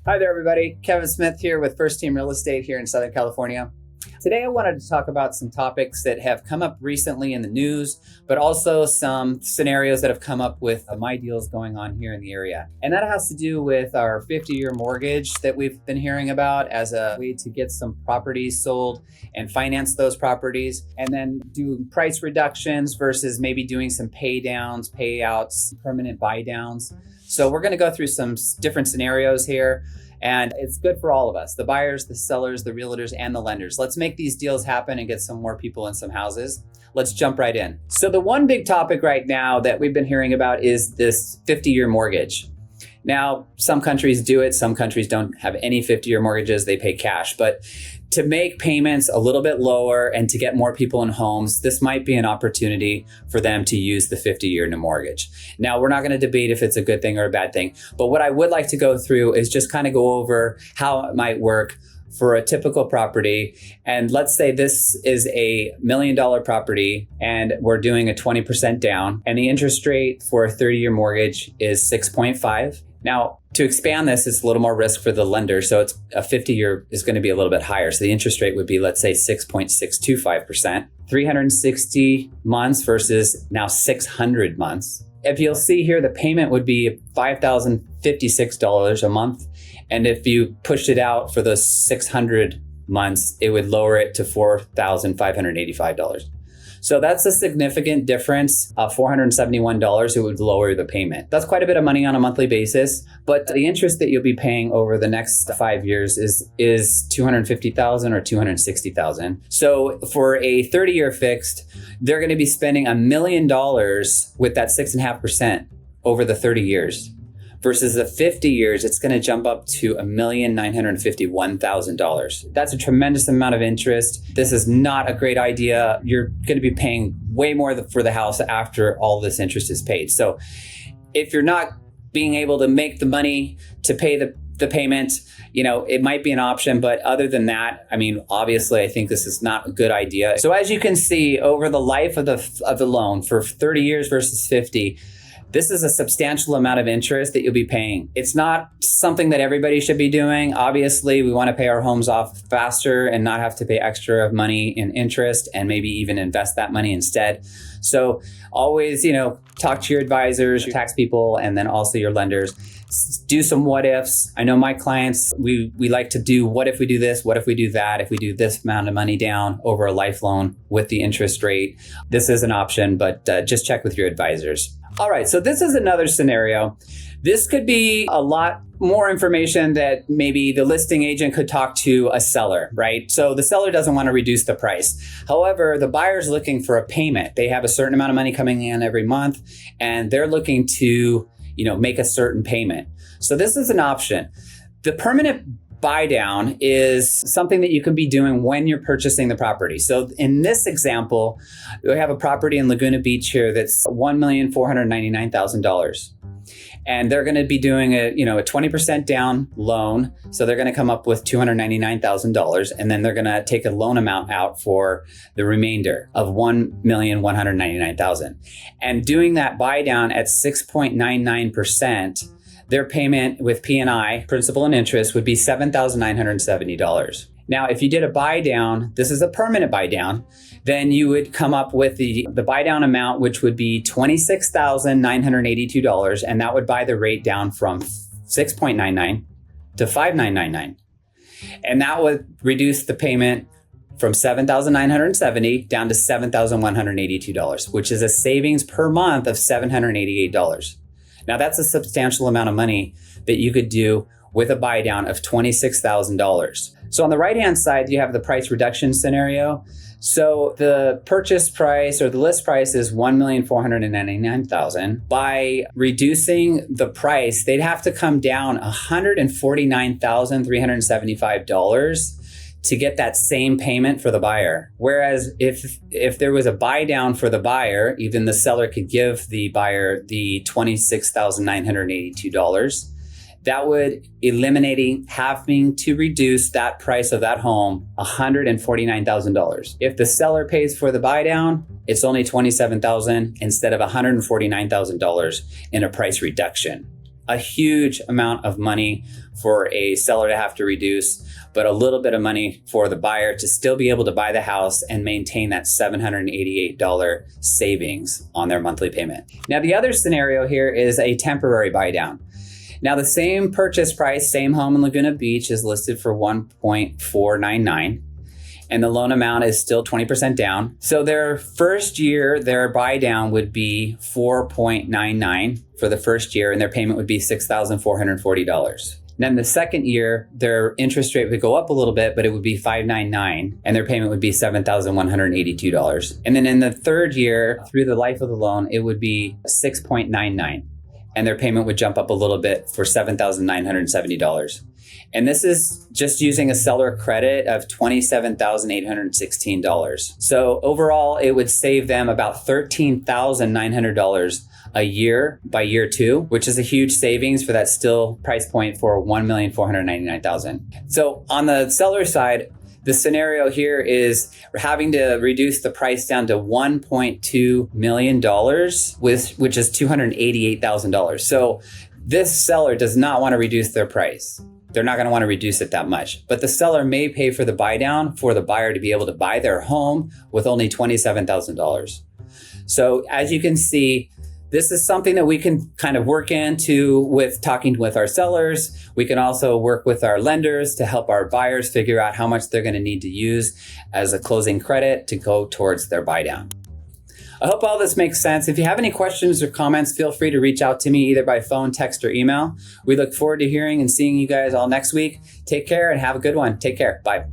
Hi there, everybody. Kevin Smith here with First Team Real Estate here in Southern California. Today, I wanted to talk about some topics that have come up recently in the news, but also some scenarios that have come up with my deals going on here in the area. And that has to do with our 50-year mortgage that we've been hearing about as a way to get some properties sold and finance those properties, and then do price reductions versus maybe doing some pay downs, payouts, permanent buy downs. So we're going to go through some different scenarios here. And it's good for all of us, the buyers, the sellers, the realtors, and the lenders. Let's make these deals happen and get some more people in some houses. Let's jump right in. So the one big topic right now that we've been hearing about is this 50-year mortgage. Now, some countries do it. Some countries don't have any 50-year mortgages. They pay cash. But to make payments a little bit lower and to get more people in homes, this might be an opportunity for them to use the 50-year mortgage. Now, we're not going to debate if it's a good thing or a bad thing. But what I would like to go through is just kind of go over how it might work for a typical property. And let's say this is a $1 million property and we're doing a 20% down, and the interest rate for a 30-year mortgage is 6.5. Now, to expand this, it's a little more risk for the lender. So it's a 50-year is going to be a little bit higher. So the interest rate would be, let's say, 6.625%, 360 months versus now 600 months. If you'll see here, the payment would be $5,056 a month. And if you pushed it out for those 600 months, it would lower it to $4,585. So that's a significant difference. $471, it would lower the payment. That's quite a bit of money on a monthly basis, but the interest that you'll be paying over the next 5 years is $250,000 or $260,000. So for a 30-year fixed, they're going to be spending $1 million with that 6.5% over the 30 years. Versus the 50 years, it's going to jump up to $1,951,000. That's a tremendous amount of interest. This is not a great idea. You're going to be paying way more for the house after all this interest is paid. So if you're not being able to make the money to pay the payment, it might be an option. But other than that, obviously, I think this is not a good idea. So as you can see, over the life of the loan for 30 years versus 50, this is a substantial amount of interest that you'll be paying. It's not something that everybody should be doing. Obviously, we want to pay our homes off faster and not have to pay extra money in interest and maybe even invest that money instead. So always, talk to your advisors, your tax people, and then also your lenders. Do some what ifs. I know my clients, we like to do what if we do this, what if we do that, if we do this amount of money down over a life loan with the interest rate. This is an option, but just check with your advisors. All right, so this is another scenario. This could be a lot more information that maybe the listing agent could talk to a seller, right? So the seller doesn't want to reduce the price. However, the buyer's looking for a payment. They have a certain amount of money coming in every month, and they're looking to, make a certain payment. So this is an option. The permanent buy down is something that you can be doing when you're purchasing the property. So in this example, we have a property in Laguna Beach here that's $1,499,000. And they're going to be doing a 20% down loan. So they're going to come up with $299,000. And then they're going to take a loan amount out for the remainder of $1,199,000. And doing that buy down at 6.99%, their payment with P&I, principal and interest, would be $7,970. Now, if you did a buy down, this is a permanent buy down, then you would come up with the buy down amount, which would be $26,982, and that would buy the rate down from 6.99 to 5,999. And that would reduce the payment from $7,970 down to $7,182, which is a savings per month of $788. Now, that's a substantial amount of money that you could do with a buy down of $26,000. So on the right-hand side, you have the price reduction scenario. So the purchase price or the list price is $1,499,000. By reducing the price, they'd have to come down $149,375 to get that same payment for the buyer. Whereas if there was a buy down for the buyer, even the seller could give the buyer the $26,982. That would eliminating having to reduce that price of that home $149,000. If the seller pays for the buy down, it's only $27,000 instead of $149,000 in a price reduction. a huge amount of money for a seller to have to reduce, but a little bit of money for the buyer to still be able to buy the house and maintain that $788 savings on their monthly payment. Now, the other scenario here is a temporary buy down. Now, the same purchase price, same home in Laguna Beach is listed for $1.499. And the loan amount is still 20% down. So their first year, their buy down would be $4.99 for the first year, and their payment would be $6,440. Then the second year, their interest rate would go up a little bit, but it would be $599, and their payment would be $7,182. And then in the third year, through the life of the loan, it would be $6.99, and their payment would jump up a little bit for $7,970. And this is just using a seller credit of $27,816. So overall, it would save them about $13,900 a year by year two, which is a huge savings for that still price point for $1,499,000. So on the seller side, the scenario here is we're having to reduce the price down to $1.2 million, which is $288,000. So this seller does not want to reduce their price. They're not going to want to reduce it that much, but the seller may pay for the buy down for the buyer to be able to buy their home with only $27,000. So as you can see, this is something that we can kind of work into with talking with our sellers. We can also work with our lenders to help our buyers figure out how much they're going to need to use as a closing credit to go towards their buy down. I hope all this makes sense. If you have any questions or comments, feel free to reach out to me either by phone, text, or email. We look forward to hearing and seeing you guys all next week. Take care and have a good one. Take care. Bye.